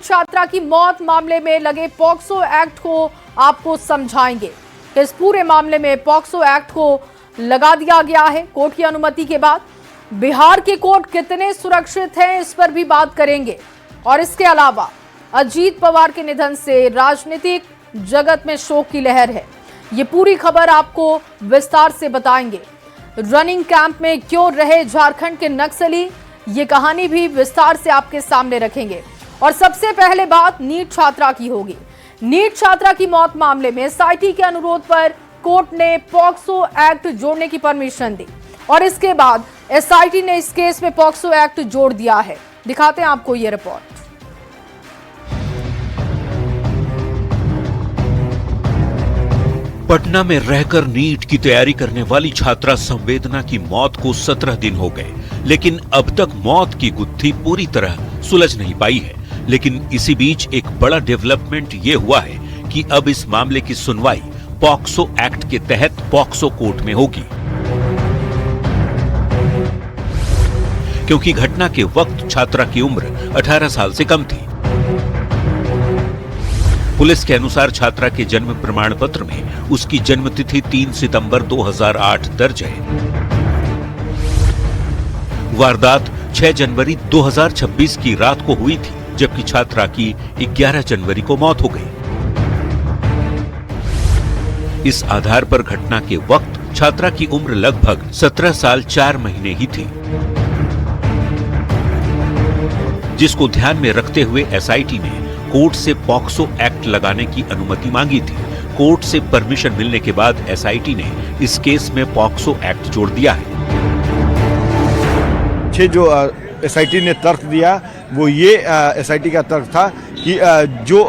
छात्रा की मौत मामले में लगे पॉक्सो एक्ट को आपको समझाएंगे। इस पूरे मामले में पॉक्सो एक्ट को लगा दिया गया है कोर्ट की अनुमति के बाद। बिहार के कोर्ट कितने सुरक्षित हैं, इस पर भी बात करेंगे। और इसके अलावा अजीत पवार के निधन से राजनीतिक जगत में शोक की लहर है। ये पूरी खबर आपको विस्तार से बताएंगे। रनिंग कैंप में क्यों रहे झारखंड के नक्सली, ये कहानी भी विस्तार से आपके सामने रखेंगे। और सबसे पहले बात नीट छात्रा की होगी। नीट छात्रा की मौत मामले में एसआईटी के अनुरोध पर कोर्ट ने पॉक्सो एक्ट जोड़ने की परमिशन दी और इसके बाद एसआईटी ने इस केस में पॉक्सो एक्ट जोड़ दिया है। दिखाते हैं आपको ये रिपोर्ट। पटना में रहकर नीट की तैयारी करने वाली छात्रा संवेदना की मौत को 17 दिन हो गए, लेकिन अब तक मौत की गुत्थी पूरी तरह सुलझ नहीं पाई है। लेकिन इसी बीच एक बड़ा डेवलपमेंट ये हुआ है कि अब इस मामले की सुनवाई पॉक्सो एक्ट के तहत पॉक्सो कोर्ट में होगी, क्योंकि घटना के वक्त छात्रा की उम्र 18 साल से कम थी। पुलिस के अनुसार छात्रा के जन्म प्रमाण पत्र में उसकी जन्मतिथि 3 सितंबर 2008 दर्ज है। वारदात 6 जनवरी 2026 की रात को हुई थी, जबकि छात्रा की 11 जनवरी को मौत हो गई। इस आधार पर घटना के वक्त छात्रा की उम्र लगभग 17 साल 4 महीने ही थी, जिसको ध्यान में रखते हुए एसआईटी ने कोर्ट से पॉक्सो एक्ट लगाने की अनुमति मांगी थी। कोर्ट से परमिशन मिलने के बाद एसआईटी ने इस केस में पॉक्सो एक्ट जोड़ दिया है। जो एसआईटी ने तर्क दिया वो ये एसआईटी का तर्क था कि जो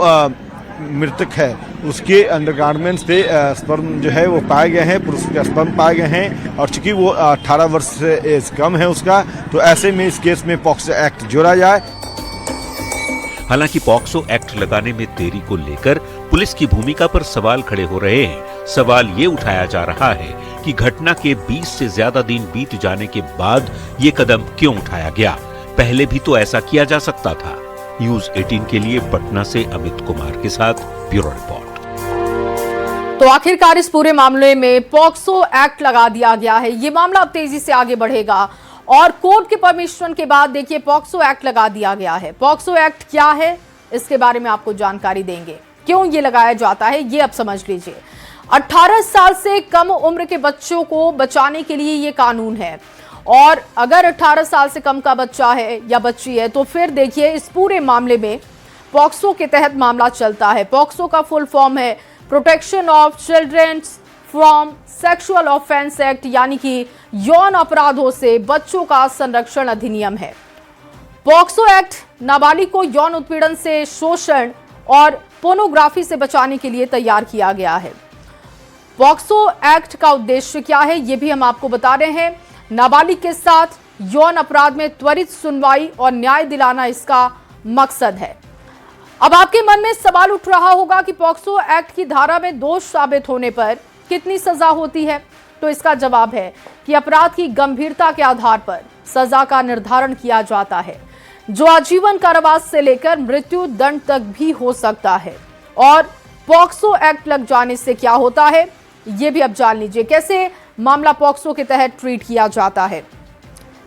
मृतक है उसके अंडरगारमेंट्स पे स्पर्म जो है वो पाए गए हैं, पुरुष के स्पर्म पाए गए हैं, और चूंकि वो 18 वर्ष से एज कम है उसका, तो ऐसे में इस केस में पॉक्सो एक्ट जोड़ा जाए। हालांकि पॉक्सो एक्ट लगाने में देरी को लेकर पुलिस की भूमिका पर सवाल खड़े हो रहे हैं। सवाल ये उठाया जा रहा है कि घटना के 20 से ज्यादा दिन बीत जाने के बाद ये कदम क्यों उठाया गया। पहले भी तो ऐसा किया जा सकता था। न्यूज 18 के लिए पटना से अमित कुमार के साथ ब्यूरो रिपोर्ट। तो आखिरकार इस पूरे मामले में पॉक्सो एक्ट लगा दिया गया है। ये मामला अब तेजी से आगे बढ़ेगा और कोर्ट के परमिशन के बाद देखिए पॉक्सो एक्ट लगा दिया गया है। पॉक्सो एक्ट क्या है, इसके बारे में आपको जानकारी देंगे। क्यों ये लगाया जाता है ये अब समझ लीजिए। 18 साल से कम उम्र के बच्चों को बचाने के लिए ये कानून है, और अगर 18 साल से कम का बच्चा है या बच्ची है तो फिर देखिए इस पूरे मामले में पॉक्सो के तहत मामला चलता है। पॉक्सो का फुल फॉर्म है protection of children from sexual offence act, यानी कि यौन अपराधों से बच्चों का संरक्षण अधिनियम है। पॉक्सो एक्ट नाबालिग को यौन उत्पीड़न से, शोषण और पोर्नोग्राफी से बचाने के लिए तैयार किया गया है। पॉक्सो एक्ट का उद्देश्य क्या है ये भी हम आपको बता रहे हैं। नाबालिग के साथ यौन अपराध में त्वरित सुनवाई और न्याय दिलाना इसका मकसद है। अब आपके मन में सवाल उठ रहा होगा कि पॉक्सो एक्ट की धारा में दोष साबित होने पर कितनी सजा होती है, तो इसका जवाब है कि अपराध की गंभीरता के आधार पर सजा का निर्धारण किया जाता है, जो आजीवन कारावास से लेकर मृत्यु दंड तक भी हो सकता है। और पॉक्सो एक्ट लग जाने से क्या होता है ये भी अब जान लीजिए। कैसे मामला पॉक्सो के तहत ट्रीट किया जाता है।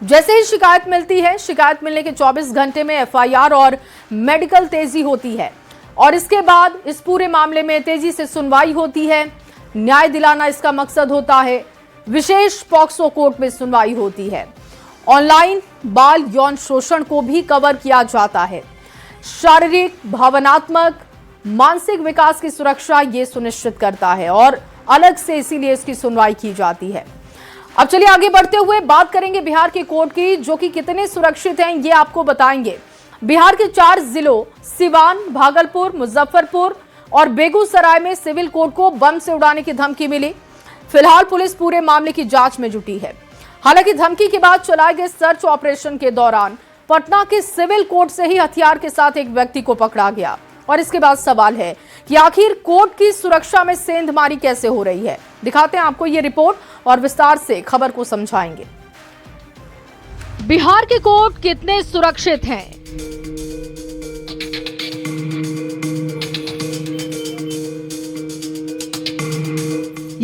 जैसे ही शिकायत मिलती है, शिकायत मिलने के 24 घंटे में एफआईआर और मेडिकल तेजी होती है, और इसके बाद इस पूरे मामले में तेजी से सुनवाई होती है। न्याय दिलाना इसका मकसद होता है। विशेष पॉक्सो कोर्ट में सुनवाई होती है। ऑनलाइन बाल यौन शोषण को भी कवर किया जाता है। शारीरिक, भावनात्मक, मानसिक विकास की सुरक्षा ये सुनिश्चित करता है, और अलग से इसीलिए इसकी सुनवाई की जाती है। अब चलिए आगे बढ़ते हुए बात करेंगे बिहार के कोर्ट की, जो कि कितने सुरक्षित हैं ये आपको बताएंगे। बिहार के 4 जिलों सिवान, भागलपुर, मुजफ्फरपुर और बेगूसराय में सिविल कोर्ट को बम से उड़ाने की धमकी मिली। फिलहाल पुलिस पूरे मामले की जांच में जुटी है। हालांकि धमकी के बाद चलाए गए सर्च ऑपरेशन के दौरान पटना के सिविल कोर्ट से ही हथियार के साथ एक व्यक्ति को पकड़ा गया। और इसके बाद सवाल है कि आखिर कोर्ट की सुरक्षा में सेंधमारी कैसे हो रही है। दिखाते हैं आपको ये रिपोर्ट और विस्तार से खबर को समझाएंगे। बिहार के कोर्ट कितने सुरक्षित हैं?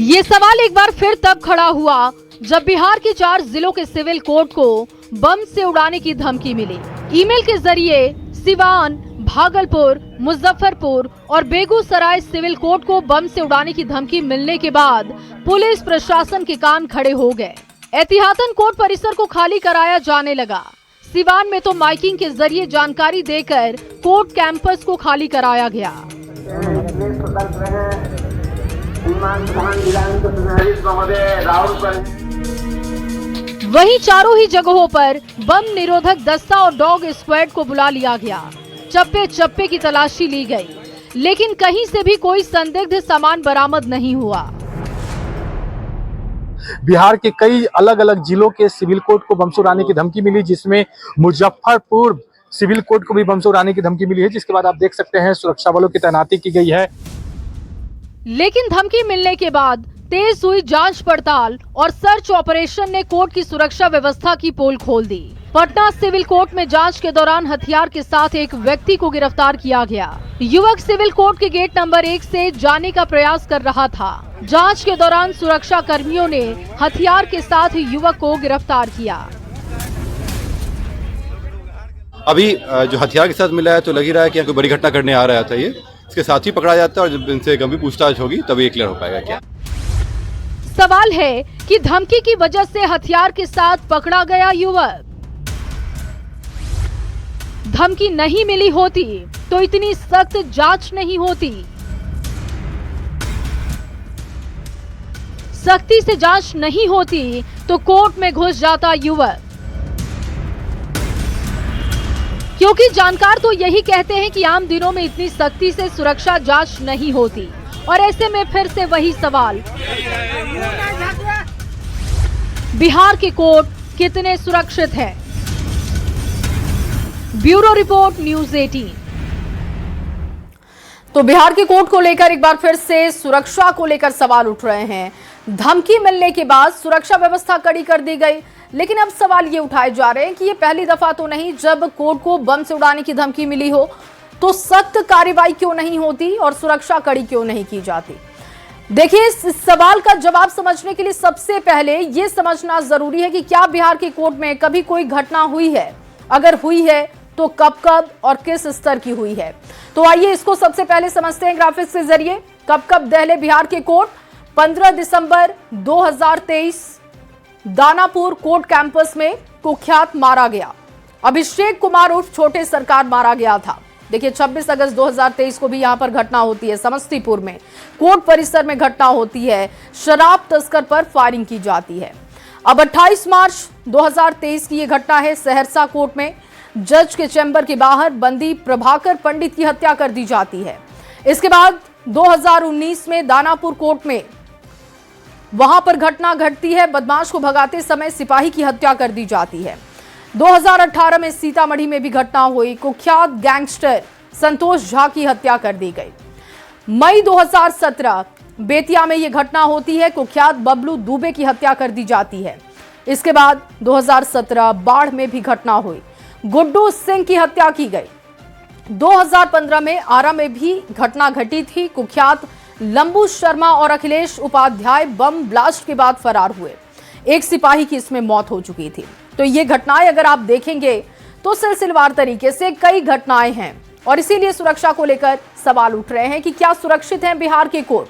ये सवाल एक बार फिर तब खड़ा हुआ जब बिहार के 4 जिलों के सिविल कोर्ट को बम से उड़ाने की धमकी मिली। ईमेल के जरिए सिवान, भागलपुर, मुजफ्फरपुर और बेगूसराय सिविल कोर्ट को बम से उड़ाने की धमकी मिलने के बाद पुलिस प्रशासन के कान खड़े हो गए। एहतियातन कोर्ट परिसर को खाली कराया जाने लगा। सिवान में तो माइकिंग के जरिए जानकारी देकर कोर्ट कैंपस को खाली कराया गया। वहीं चारों ही जगहों पर बम निरोधक दस्ता और डॉग स्क्वाड को बुला लिया गया। चप्पे चप्पे की तलाशी ली गई, लेकिन कहीं से भी कोई संदिग्ध सामान बरामद नहीं हुआ। बिहार के कई अलग अलग जिलों के सिविल कोर्ट को बम से उड़ाने की धमकी मिली, जिसमें मुजफ्फरपुर सिविल कोर्ट को भी बम से उड़ाने की धमकी मिली है, जिसके बाद आप देख सकते हैं सुरक्षा बलों की तैनाती की गई है। लेकिन धमकी मिलने के बाद तेज हुई जांच पड़ताल और सर्च ऑपरेशन ने कोर्ट की सुरक्षा व्यवस्था की पोल खोल दी। पटना सिविल कोर्ट में जांच के दौरान हथियार के साथ एक व्यक्ति को गिरफ्तार किया गया। युवक सिविल कोर्ट के गेट नंबर 1 से जाने का प्रयास कर रहा था। जांच के दौरान सुरक्षा कर्मियों ने हथियार के साथ युवक को गिरफ्तार किया। अभी जो हथियार के साथ मिला है तो लग ही रहा है कि कोई बड़ी घटना करने आ रहा था। ये इसके साथ ही पकड़ा जाता है और जब इनसे गंभीर पूछताछ होगी तब ये क्लियर हो पाएगा। क्या सवाल है कि धमकी की वजह से हथियार के साथ पकड़ा गया युवक। धमकी नहीं मिली होती तो इतनी सख्त जांच नहीं होती। सख्ती से जांच नहीं होती तो कोर्ट में घुस जाता युवक। क्योंकि जानकार तो यही कहते हैं कि आम दिनों में इतनी सख्ती से सुरक्षा जांच नहीं होती, और ऐसे में फिर से वही सवाल, बिहार के कोर्ट कितने सुरक्षित हैं? Bureau report, news 18। तो बिहार के कोर्ट को लेकर एक बार फिर से सुरक्षा को लेकर सवाल उठ रहे हैं। धमकी मिलने के बाद सुरक्षा व्यवस्था कड़ी कर दी गई, लेकिन अब सवाल ये उठाए जा रहे हैं कि ये पहली दफा तो नहीं जब कोर्ट को बम से उड़ाने की धमकी मिली हो, तो सख्त कार्रवाई क्यों नहीं होती और सुरक्षा कड़ी क्यों नहीं की जाती? देखिए, इस सवाल का जवाब समझने के लिए सबसे पहले ये समझना जरूरी है कि क्या बिहार के कोर्ट में कभी कोई घटना हुई है? अगर हुई है तो कब और किस स्तर की हुई है? तो आइए इसको सबसे पहले समझते हैं ग्राफिक्स के जरिए। कब दहले बिहार के कोर्ट। 15 दिसंबर 2023 दानापुर कोर्ट कैंपस में कुख्यात मारा गया अभिषेक कुमार उर्फ छोटे सरकार मारा गया था। देखिए, 26 अगस्त 2023 को भी यहां पर घटना होती है। समस्तीपुर में कोर्ट परिसर में घटना होती है। शराब तस्कर पर फायरिंग की जाती है। अब 28 मार्च 2023 की यह घटना है। सहरसा कोर्ट में जज के चैम्बर के बाहर बंदी प्रभाकर पंडित की हत्या कर दी जाती है। इसके बाद 2019 में दानापुर कोर्ट में वहां पर घटना घटती है। बदमाश को भगाते समय सिपाही की हत्या कर दी जाती है। 2018 में सीतामढ़ी में भी घटना हुई। कुख्यात गैंगस्टर संतोष झा की हत्या कर दी गई। मई 2017 बेतिया में यह घटना होती है। कुख्यात बबलू दुबे की हत्या कर दी जाती है। इसके बाद 2017 बाढ़ में भी घटना हुई। गुड्डू सिंह की हत्या की गई। 2015 में आरा में भी घटना घटी थी। कुख्यात लंबू शर्मा और अखिलेश उपाध्याय बम ब्लास्ट के बाद फरार हुए। एक सिपाही की इसमें मौत हो चुकी थी। तो ये घटनाएं अगर आप देखेंगे तो सिलसिलेवार तरीके से कई घटनाएं हैं, और इसीलिए सुरक्षा को लेकर सवाल उठ रहे हैं कि क्या सुरक्षित हैं बिहार के कोर्ट?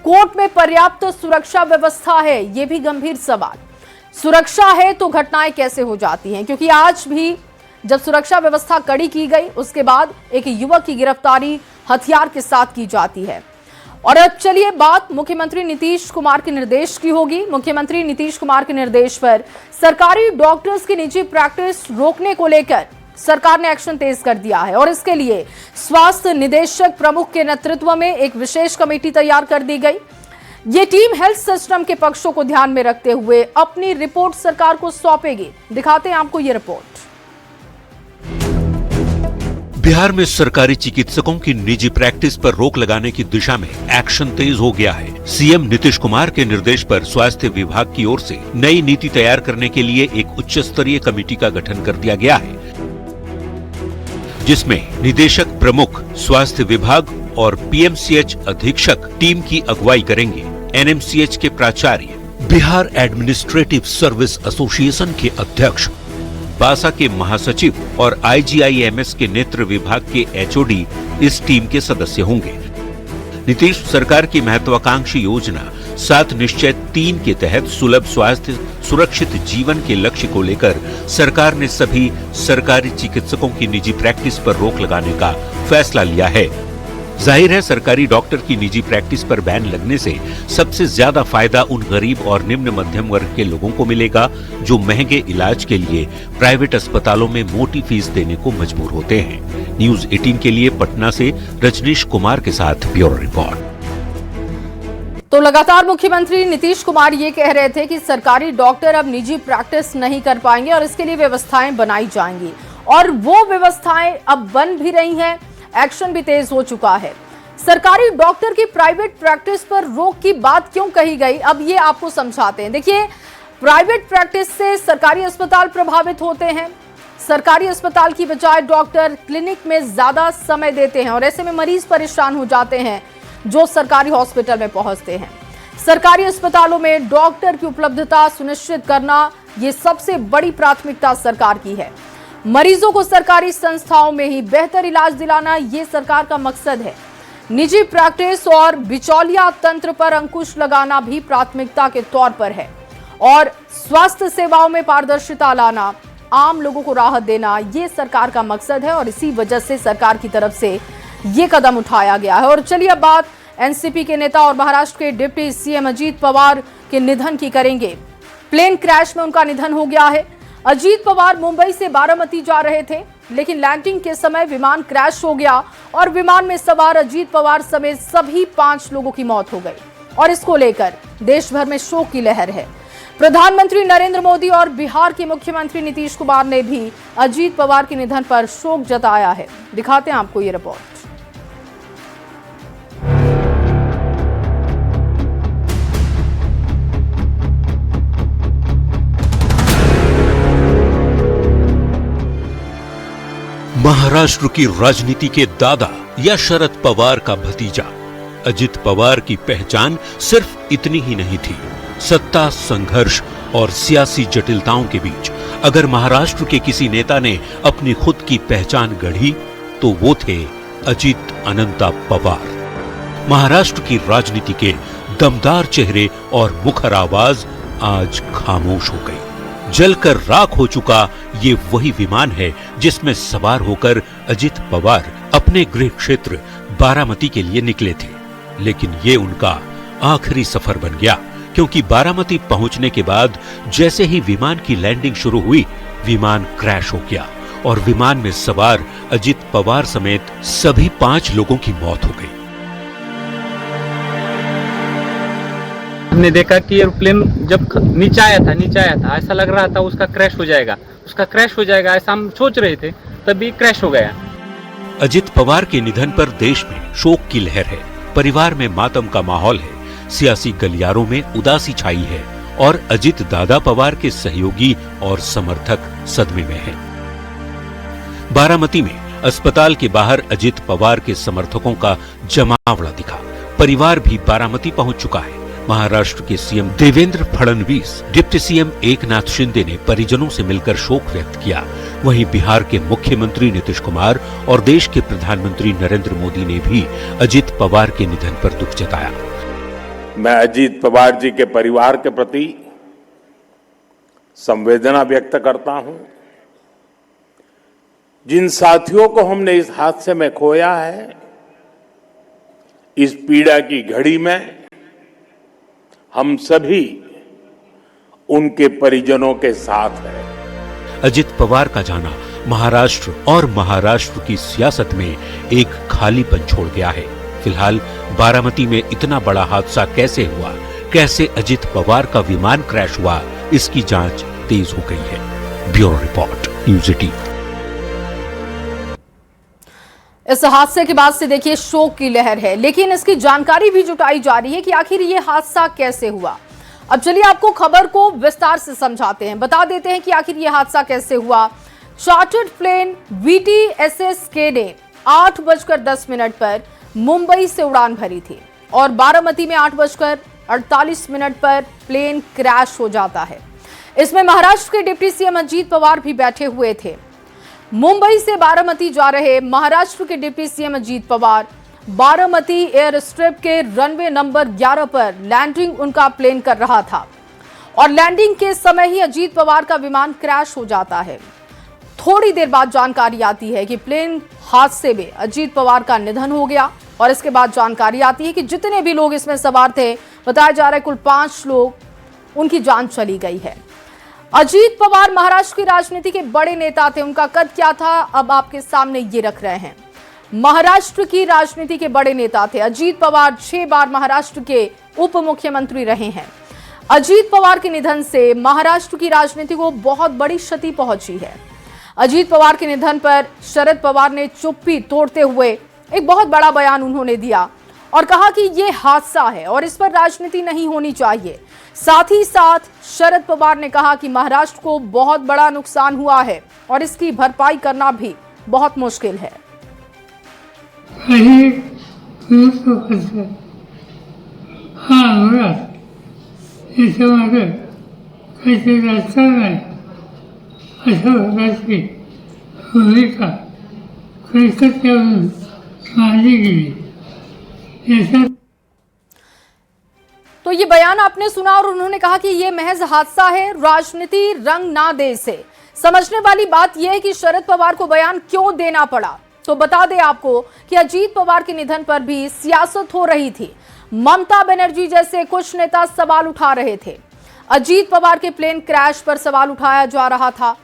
कोर्ट में पर्याप्त सुरक्षा व्यवस्था है? ये भी गंभीर सवाल। सुरक्षा है तो घटनाएं कैसे हो जाती हैं? क्योंकि आज भी जब सुरक्षा व्यवस्था कड़ी की गई, उसके बाद एक युवक की गिरफ्तारी हथियार के साथ की जाती है। और अब चलिए बात मुख्यमंत्री नीतीश कुमार के निर्देश की होगी। मुख्यमंत्री नीतीश कुमार के निर्देश पर सरकारी डॉक्टर्स की निजी प्रैक्टिस रोकने को लेकर सरकार ने एक्शन तेज कर दिया है, और इसके लिए स्वास्थ्य निदेशक प्रमुख के नेतृत्व में एक विशेष कमेटी तैयार कर दी गई। ये टीम हेल्थ सिस्टम के पक्षों को ध्यान में रखते हुए अपनी रिपोर्ट सरकार को सौंपेगी। दिखाते हैं आपको ये रिपोर्ट। बिहार में सरकारी चिकित्सकों की निजी प्रैक्टिस पर रोक लगाने की दिशा में एक्शन तेज हो गया है। सीएम नीतीश कुमार के निर्देश पर स्वास्थ्य विभाग की ओर से नई नीति तैयार करने के लिए एक उच्च स्तरीय कमेटी का गठन कर दिया गया है, जिसमें निदेशक प्रमुख, स्वास्थ्य विभाग और पीएमसीएच अधीक्षक टीम की अगुवाई करेंगे। एनएमसीएच के प्राचार्य, बिहार एडमिनिस्ट्रेटिव सर्विस एसोसिएशन के अध्यक्ष, बासा के महासचिव और आईजीआईएमएस के नेत्र विभाग के एचओडी इस टीम के सदस्य होंगे। नीतीश सरकार की महत्वाकांक्षी योजना 7 निश्चय 3 के तहत सुलभ स्वास्थ्य सुरक्षित जीवन के लक्ष्य को लेकर सरकार ने सभी सरकारी चिकित्सकों की निजी प्रैक्टिस पर रोक लगाने का फैसला लिया है। जाहिर है, सरकारी डॉक्टर की निजी प्रैक्टिस पर बैन लगने से सबसे ज्यादा फायदा उन गरीब और निम्न मध्यम वर्ग के लोगों को मिलेगा जो महंगे इलाज के लिए प्राइवेट अस्पतालों में मोटी फीस देने को मजबूर होते हैं। न्यूज 18 के लिए पटना से रजनीश कुमार के साथ ब्यूरो रिपोर्ट। तो लगातार मुख्यमंत्री नीतीश कुमार ये कह रहे थे कि सरकारी डॉक्टर अब निजी प्रैक्टिस नहीं कर पाएंगे और इसके लिए व्यवस्थाएं बनाई जाएंगी, और वो व्यवस्थाएं अब बन भी रही हैं। एक्शन भी तेज हो चुका है। सरकारी डॉक्टर की प्राइवेट प्रैक्टिस पर रोक की बात क्यों कही गई, अब ये आपको समझाते हैं। देखिए, प्राइवेट प्रैक्टिस से सरकारी अस्पताल प्रभावित होते हैं। सरकारी अस्पताल की बजाय डॉक्टर क्लिनिक में ज्यादा समय देते हैं और ऐसे में मरीज परेशान हो जाते हैं जो सरकारी हॉस्पिटल में पहुंचते हैं। सरकारी अस्पतालों में डॉक्टर की उपलब्धता सुनिश्चित करना ये सबसे बड़ी प्राथमिकता सरकार की है। मरीजों को सरकारी संस्थाओं में ही बेहतर इलाज दिलाना ये सरकार का मकसद है। निजी प्रैक्टिस और बिचौलिया तंत्र पर अंकुश लगाना भी प्राथमिकता के तौर पर है और स्वास्थ्य सेवाओं में पारदर्शिता लाना, आम लोगों को राहत देना ये सरकार का मकसद है और इसी वजह से सरकार की तरफ से ये कदम उठाया गया है। और चलिए अब बात एनसीपी के नेता और महाराष्ट्र के डिप्टी सीएम अजीत पवार के निधन की करेंगे। प्लेन क्रैश में उनका निधन हो गया है। अजीत पवार मुंबई से बारामती जा रहे थे, लेकिन लैंडिंग के समय विमान क्रैश हो गया और विमान में सवार अजीत पवार समेत सभी 5 लोगों की मौत हो गई और इसको लेकर देश भर में शोक की लहर है। प्रधानमंत्री नरेंद्र मोदी और बिहार के मुख्यमंत्री नीतीश कुमार ने भी अजीत पवार के निधन पर शोक जताया है। दिखाते हैं आपको ये रिपोर्ट। महाराष्ट्र की राजनीति के दादा या शरद पवार का भतीजा अजित पवार की पहचान सिर्फ इतनी ही नहीं थी। सत्ता, संघर्ष और सियासी जटिलताओं के बीच अगर महाराष्ट्र के किसी नेता ने अपनी खुद की पहचान गढ़ी तो वो थे अजित अनंता पवार। महाराष्ट्र की राजनीति के दमदार चेहरे और मुखर आवाज आज खामोश हो गई। जलकर राख हो चुका ये वही विमान है जिसमें सवार होकर अजित पवार अपने गृह क्षेत्र बारामती के लिए निकले थे, लेकिन ये उनका आखिरी सफर बन गया, क्योंकि बारामती पहुंचने के बाद जैसे ही विमान की लैंडिंग शुरू हुई, विमान क्रैश हो गया और विमान में सवार अजित पवार समेत सभी 5 लोगों की मौत हो गई। हमने देखा कि एरोप्लेन जब नीचे आया था ऐसा लग रहा था उसका क्रैश हो जाएगा ऐसा हम सोच रहे थे, तभी क्रैश हो गया। अजित पवार के निधन पर देश में शोक की लहर है। परिवार में मातम का माहौल है, सियासी गलियारों में उदासी छाई है और अजित दादा पवार के सहयोगी और समर्थक सदमे में हैं। बारामती में अस्पताल के बाहर अजित पवार के समर्थकों का जमावड़ा दिखा। परिवार भी बारामती पहुंच चुका है। महाराष्ट्र के CM Devendra Fadnavis, deputy CM Eknath Shinde ने परिजनों से मिलकर शोक व्यक्त किया। वहीं बिहार के मुख्यमंत्री नीतीश कुमार और देश के प्रधानमंत्री नरेंद्र मोदी ने भी अजित पवार के निधन पर दुख जताया। मैं अजित पवार जी के परिवार के प्रति संवेदना व्यक्त करता हूं। जिन साथियों को हमने इस हादसे में खोया है, इस पीड़ा की घड़ी में हम सभी उनके परिजनों के साथ हैं। अजित पवार का जाना महाराष्ट्र और महाराष्ट्र की सियासत में एक खालीपन छोड़ गया है। फिलहाल बारामती में इतना बड़ा हादसा कैसे हुआ, कैसे अजित पवार का विमान क्रैश हुआ, इसकी जांच तेज हो गई है। Bureau report, news 18। इस हादसे के बाद से देखिए शोक की लहर है, लेकिन इसकी जानकारी भी जुटाई जा रही है कि आखिर ये हादसा कैसे हुआ। अब चलिए आपको खबर को विस्तार से समझाते हैं, बता देते हैं कि आखिर ये हादसा कैसे हुआ। चार्टर्ड प्लेन VTSSK ने 8:10 पर मुंबई से उड़ान भरी थी और बारामती में 8:15 48 मिनट पर प्लेन क्रैश हो जाता है। इसमें महाराष्ट्र के डिप्टी सीएम अजीत पवार भी बैठे हुए थे। मुंबई से बारामती जा रहे महाराष्ट्र के deputy CM Ajit Pawar Baramati air strip के रनवे नंबर 11 पर लैंडिंग उनका प्लेन कर रहा था और लैंडिंग के समय ही अजीत पवार का विमान क्रैश हो जाता है। थोड़ी देर बाद जानकारी आती है कि प्लेन हादसे में अजीत पवार का निधन हो गया और इसके बाद जानकारी आती है कि जितने भी लोग इसमें सवार थे, बताया जा रहा है कुल 5 लोग, उनकी जान चली गई है। अजीत पवार महाराष्ट्र की राजनीति के बड़े नेता थे। उनका कद क्या था, अब आपके सामने ये रख रहे हैं। महाराष्ट्र की राजनीति के बड़े नेता थे अजीत पवार। 6 बार महाराष्ट्र के उप मुख्यमंत्री रहे हैं। अजीत पवार के निधन से महाराष्ट्र की राजनीति को बहुत बड़ी क्षति पहुंची है। अजीत पवार के निधन पर शरद पवार ने चुप्पी तोड़ते हुए एक बहुत बड़ा बयान उन्होंने दिया और कहा कि ये हादसा है और इस पर राजनीति नहीं होनी चाहिए। साथ ही साथ शरद पवार ने कहा कि महाराष्ट्र को बहुत बड़ा नुकसान हुआ है और इसकी भरपाई करना भी बहुत मुश्किल है। तो ये बयान आपने सुना और उन्होंने कहा कि ये महज हादसा है, राजनीति रंग ना दे इसे। समझने वाली बात यह है कि शरद पवार को बयान क्यों देना पड़ा। तो बता दें आपको कि अजीत पवार के निधन पर भी सियासत हो रही थी। ममता बनर्जी जैसे कुछ नेता सवाल उठा रहे थे। अजीत पवार के प्लेन क्रैश पर सवाल उठाया जा रहा था।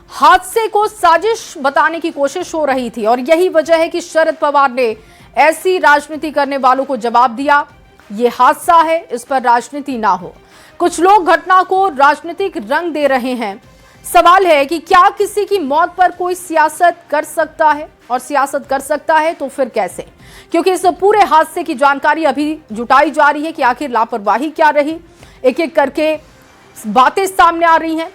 हादसे को साजिश बताने की कोशिश हो रही थी और यही वजह है कि शरद पवार ने ऐसी राजनीति करने वालों को जवाब दिया, ये हादसा है, इस पर राजनीति ना हो। कुछ लोग घटना को राजनीतिक रंग दे रहे हैं। सवाल है कि क्या किसी की मौत पर कोई सियासत कर सकता है, और सियासत कर सकता है तो फिर कैसे? क्योंकि इस पूरे हादसे की जानकारी अभी जुटाई जा रही है कि आखिर लापरवाही क्या रही। एक एक करके बातें सामने आ रही हैं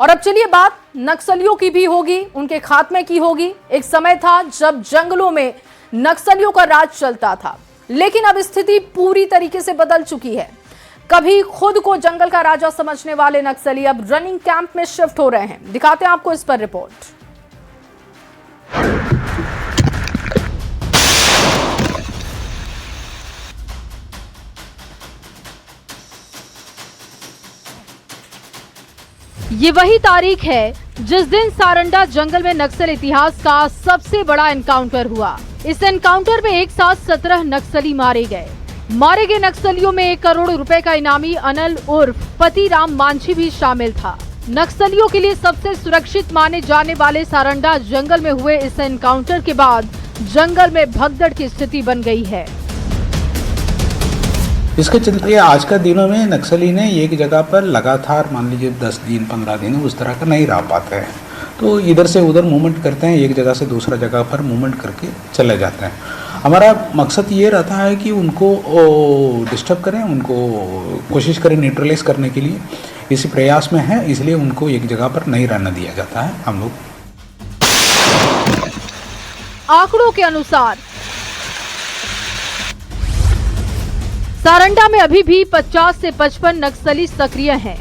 और अब चलिए बात नक्सलियों की भी होगी, उनके खात्मे की होगी। एक समय था जब जंगलों में नक्सलियों का राज चलता था, लेकिन अब स्थिति पूरी तरीके से बदल चुकी है। कभी खुद को जंगल का राजा समझने वाले नक्सली अब रनिंग कैंप में शिफ्ट हो रहे हैं। दिखाते हैं आपको इस पर रिपोर्ट। ये वही तारीख है जिस दिन सारंडा जंगल में नक्सल इतिहास का सबसे बड़ा एनकाउंटर हुआ। इस एनकाउंटर में एक साथ 17 नक्सली मारे गए। मारे गए नक्सलियों में 1 करोड़ रुपए का इनामी अनल उर्फ पतिराम मांझी भी शामिल था। नक्सलियों के लिए सबसे सुरक्षित माने जाने वाले सारंडा जंगल में हुए इस एनकाउंटर के बाद जंगल में भगदड़ की स्थिति बन गई है। इसके चलते आज का दिनों में नक्सली ने एक जगह पर लगातार मान लीजिए 10 दिन 15 दिन उस तरह का नहीं रह पाते हैं, तो इधर से उधर मूवमेंट करते हैं, एक जगह से दूसरा जगह पर मूवमेंट करके चले जाते हैं। हमारा मकसद ये रहता है कि उनको डिस्टर्ब करें, उनको कोशिश करें न्यूट्रलाइज करने के लिए। इसी प्रयास में है, इसलिए उनको एक जगह पर नहीं रहने दिया जाता है। हम लोग आंकड़ों के अनुसार सारंडा में अभी भी 50 से 55 नक्सली सक्रिय हैं,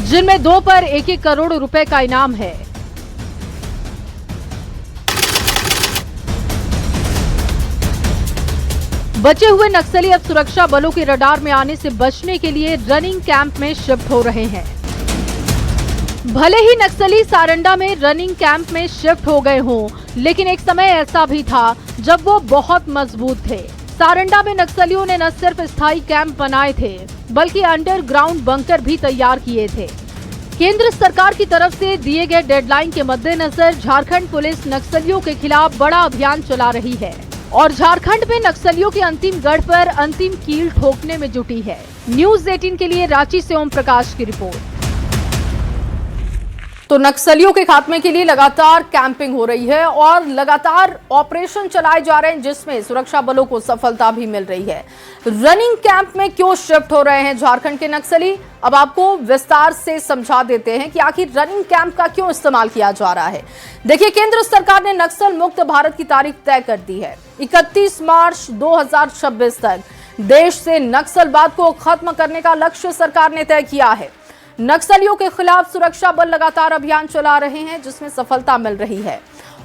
जिनमें 2 पर 1-1 करोड़ रुपए का इनाम है। बचे हुए नक्सली अब सुरक्षा बलों के रडार में आने से बचने के लिए रनिंग कैंप में शिफ्ट हो रहे हैं। भले ही नक्सली सारंडा में रनिंग कैंप में शिफ्ट हो गए हों, लेकिन एक समय ऐसा भी था जब वो बहुत मजबूत थे। सारंडा में नक्सलियों ने न सिर्फ स्थायी कैंप बनाए थे, बल्कि अंडरग्राउंड बंकर भी तैयार किए थे। केंद्र सरकार की तरफ से दिए गए डेडलाइन के मद्देनजर झारखंड पुलिस नक्सलियों के खिलाफ बड़ा अभियान चला रही है और झारखंड में नक्सलियों के अंतिम गढ़ पर अंतिम कील ठोकने में जुटी है। न्यूज़ 18 के लिए रांची से ओम प्रकाश की रिपोर्ट। तो नक्सलियों के खात्मे के लिए लगातार कैंपिंग हो रही है और लगातार ऑपरेशन चलाए जा रहे हैं, जिसमें सुरक्षा बलों को सफलता भी मिल रही है। रनिंग कैंप में क्यों शिफ्ट हो रहे हैं झारखंड के नक्सली, अब आपको विस्तार से समझा देते हैं कि आखिर रनिंग कैंप का क्यों इस्तेमाल किया जा रहा है। देखिए, केंद्र सरकार ने नक्सल मुक्त भारत की तारीख तय कर दी है। 31 मार्च 2026 तक देश से नक्सलवाद को खत्म करने का लक्ष्य सरकार ने तय किया है। नक्सलियों के खिलाफ सुरक्षा बल लगातार अभियान चला रहे हैं, जिसमें सफलता मिल रही है।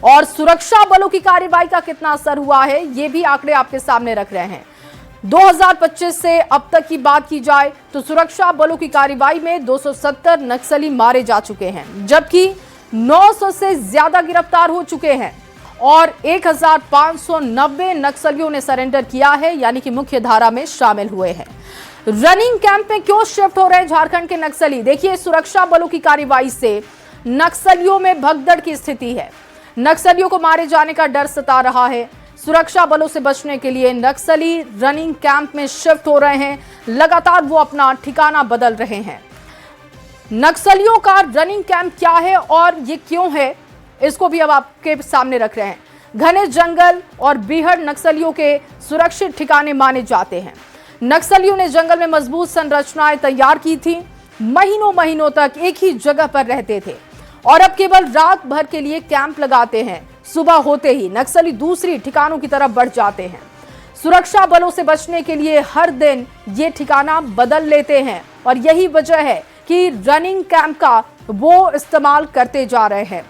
और सुरक्षा बलों की कार्रवाई का कितना असर हुआ है, ये भी आंकड़े आपके सामने रख रहे हैं। 2025 से अब तक की बात की जाए तो सुरक्षा बलों की कार्रवाई में 270 नक्सली मारे जा चुके हैं, जबकि 900 से ज्यादा गिरफ्तार हो चुके हैं और 1590 नक्सलियों ने सरेंडर किया है, यानी कि मुख्य धारा में शामिल हुए हैं। रनिंग कैंप में क्यों शिफ्ट हो रहे हैं झारखंड के नक्सली? देखिए, सुरक्षा बलों की कार्रवाई से नक्सलियों में भगदड़ की स्थिति है। नक्सलियों को मारे जाने का डर सता रहा है। सुरक्षा बलों से बचने के लिए नक्सली रनिंग कैंप में शिफ्ट हो रहे हैं। लगातार वो अपना ठिकाना बदल रहे हैं। नक्सलियों का रनिंग कैंप क्या है और ये क्यों है, इसको भी अब आपके सामने रख रहे हैं। घने जंगल और बीहड़ नक्सलियों के सुरक्षित ठिकाने माने जाते हैं। नक्सलियों ने जंगल में मजबूत संरचनाएं तैयार की थी। महीनों तक एक ही जगह पर रहते थे और अब केवल रात भर के लिए कैंप लगाते हैं। सुबह होते ही नक्सली दूसरी ठिकानों की तरफ बढ़ जाते हैं। सुरक्षा बलों से बचने के लिए हर दिन ये ठिकाना बदल लेते हैं और यही वजह है कि रनिंग कैंप का वो इस्तेमाल करते जा रहे हैं।